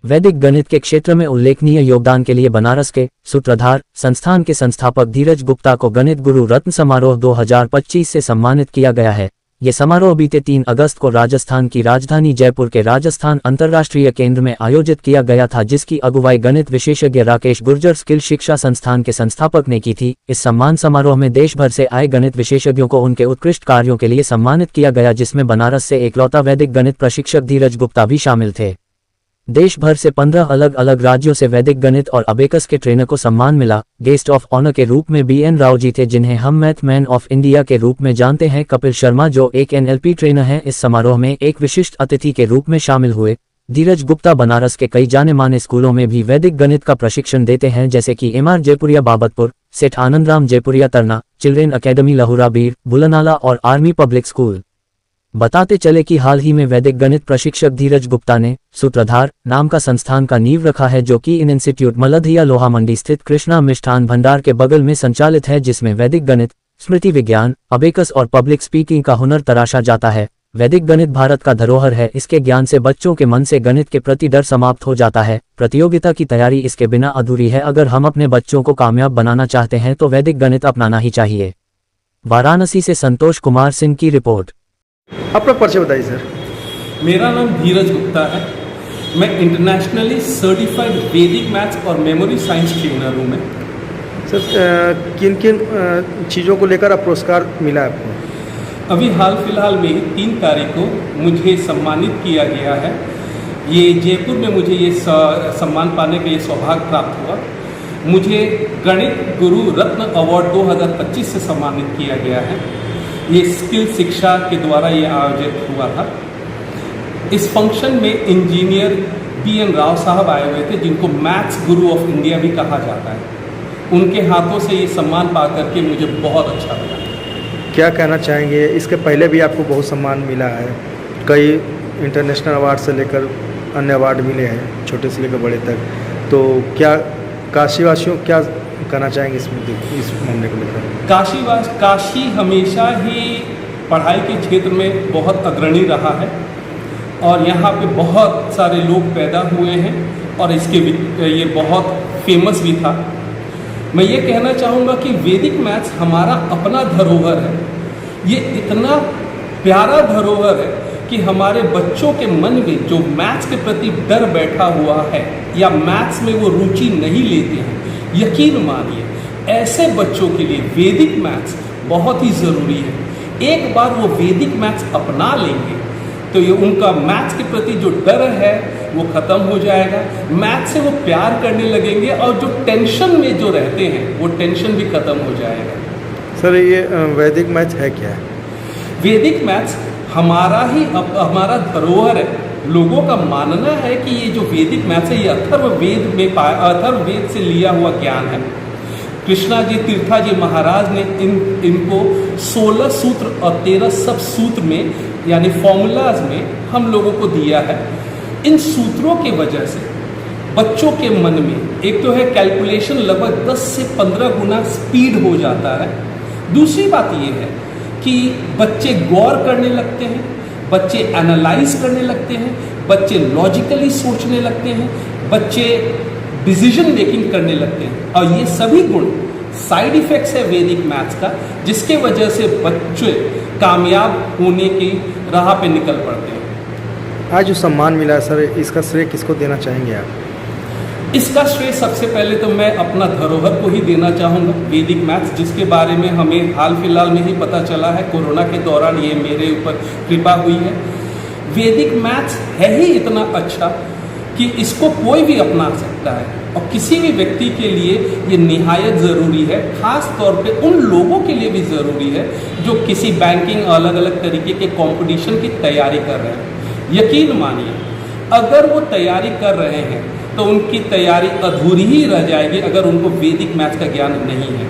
वैदिक गणित के क्षेत्र में उल्लेखनीय योगदान के लिए बनारस के सूत्रधार संस्थान के संस्थापक धीरज गुप्ता को गणित गुरु रत्न समारोह 2025 से सम्मानित किया गया है। ये समारोह बीते 3 अगस्त को राजस्थान की राजधानी जयपुर के राजस्थान अंतर्राष्ट्रीय केंद्र में आयोजित किया गया था, जिसकी अगुवाई गणित विशेषज्ञ राकेश गुर्जर स्किल शिक्षा संस्थान के संस्थापक ने की थी। इस सम्मान समारोह में देश भर से आए गणित विशेषज्ञों को उनके उत्कृष्ट कार्यों के लिए सम्मानित किया गया, जिसमें बनारस से एकलौता वैदिक गणित प्रशिक्षक धीरज गुप्ता भी शामिल थे। देश भर से 15 अलग अलग राज्यों से वैदिक गणित और अबेकस के ट्रेनर को सम्मान मिला। गेस्ट ऑफ ऑनर के रूप में BN राव जी थे, जिन्हें हम मैथ मैन ऑफ इंडिया के रूप में जानते हैं। कपिल शर्मा, जो एक NLP ट्रेनर हैं, इस समारोह में एक विशिष्ट अतिथि के रूप में शामिल हुए। धीरज गुप्ता बनारस के कई जाने माने स्कूलों में भी वैदिक गणित का प्रशिक्षण देते हैं, जैसे कि MR जयपुरिया बाबतपुर, सेठ आनंदराम जयपुरिया तरना, चिल्ड्रेन अकेडमी लहुरा बीर, बुलनाला और आर्मी पब्लिक स्कूल। बताते चले कि हाल ही में वैदिक गणित प्रशिक्षक धीरज गुप्ता ने सूत्रधार नाम का संस्थान का नींव रखा है, जो कि इन इंस्टीट्यूट मलधिया लोहा मंडी स्थित कृष्णा मिष्ठान भंडार के बगल में संचालित है, जिसमें वैदिक गणित, स्मृति विज्ञान, अबेकस और पब्लिक स्पीकिंग का हुनर तराशा जाता है। वैदिक गणित भारत का धरोहर है। इसके ज्ञान से बच्चों के मन से गणित के प्रति डर समाप्त हो जाता है। प्रतियोगिता की तैयारी इसके बिना अधूरी है। अगर हम अपने बच्चों को कामयाब बनाना चाहते हैं तो वैदिक गणित अपनाना ही चाहिए। वाराणसी से संतोष कुमार सिंह की रिपोर्ट। अपना परिचय बताइए सर। मेरा नाम धीरज गुप्ता है। मैं इंटरनेशनली सर्टिफाइड वैदिक मैथ्स और मेमोरी साइंस ट्रेनर हूँ। मैं सर किन किन चीज़ों को लेकर आप पुरस्कार मिला है आपको? अभी हाल फिलहाल में ही 3 तारीख को मुझे सम्मानित किया गया है। ये जयपुर में मुझे ये सम्मान पाने का ये सौभाग्य प्राप्त हुआ। मुझे गणित गुरु रत्न अवार्ड 2025 से सम्मानित किया गया है। ये स्किल शिक्षा के द्वारा ये आयोजित हुआ था। इस फंक्शन में इंजीनियर BN राव साहब आए हुए थे, जिनको मैथ्स गुरु ऑफ इंडिया भी कहा जाता है। उनके हाथों से ये सम्मान पा करके मुझे बहुत अच्छा लगा। क्या कहना चाहेंगे? इसके पहले भी आपको बहुत सम्मान मिला है, कई इंटरनेशनल अवार्ड से लेकर अन्य अवार्ड मिले हैं, छोटे से लेकर बड़े तक। तो क्या काशीवासियों क्या कहना चाहेंगे इस मामले को लेकर? काशी हमेशा ही पढ़ाई के क्षेत्र में बहुत अग्रणी रहा है और यहाँ पे बहुत सारे लोग पैदा हुए हैं और इसके ये बहुत फेमस भी था। मैं ये कहना चाहूँगा कि वैदिक मैथ्स हमारा अपना धरोहर है। ये इतना प्यारा धरोहर है कि हमारे बच्चों के मन में जो मैथ्स के प्रति डर बैठा हुआ है या मैथ्स में वो रुचि नहीं लेते हैं, यकीन मानिए ऐसे बच्चों के लिए वैदिक मैथ्स बहुत ही ज़रूरी है। एक बार वो वैदिक मैथ्स अपना लेंगे तो ये उनका मैथ्स के प्रति जो डर है वो ख़त्म हो जाएगा। मैथ्स से वो प्यार करने लगेंगे और जो टेंशन में जो रहते हैं वो टेंशन भी ख़त्म हो जाएगा। सर ये वैदिक मैथ्स है क्या है? वैदिक मैथ्स हमारा धरोहर है। लोगों का मानना है कि ये जो वैदिक मैथ्स है ये अथर्ववेद से लिया हुआ ज्ञान है। कृष्णा जी तीर्था जी महाराज ने इनको 16 सूत्र और 13 सब सूत्र में यानी फॉर्मूलाज में हम लोगों को दिया है। इन सूत्रों के वजह से बच्चों के मन में एक तो है कैलकुलेशन लगभग 10 से 15 गुना स्पीड हो जाता है। दूसरी बात ये है कि बच्चे गौर करने लगते हैं, बच्चे एनालाइज करने लगते हैं, बच्चे लॉजिकली सोचने लगते हैं, बच्चे डिसीजन मेकिंग करने लगते हैं। और ये सभी गुण साइड इफ़ेक्ट्स है वैदिक मैथ्स का, जिसके वजह से बच्चे कामयाब होने की राह पे निकल पड़ते हैं। आज जो सम्मान मिला है सर, इसका श्रेय किसको देना चाहेंगे आप? इसका श्रेय सबसे पहले तो मैं अपना धरोहर को ही देना चाहूँगा, वैदिक मैथ्स, जिसके बारे में हमें हाल फिलहाल में ही पता चला है। कोरोना के दौरान ये मेरे ऊपर कृपा हुई है। वैदिक मैथ्स है ही इतना अच्छा कि इसको कोई भी अपना सकता है और किसी भी व्यक्ति के लिए ये निहायत ज़रूरी है। ख़ास तौर पे उन लोगों के लिए भी ज़रूरी है जो किसी बैंकिंग अलग अलग तरीके के कंपटीशन की तैयारी कर रहे हैं। यकीन मानिए अगर वो तैयारी कर रहे हैं तो उनकी तैयारी अधूरी ही रह जाएगी अगर उनको वैदिक मैथ्स का ज्ञान नहीं है।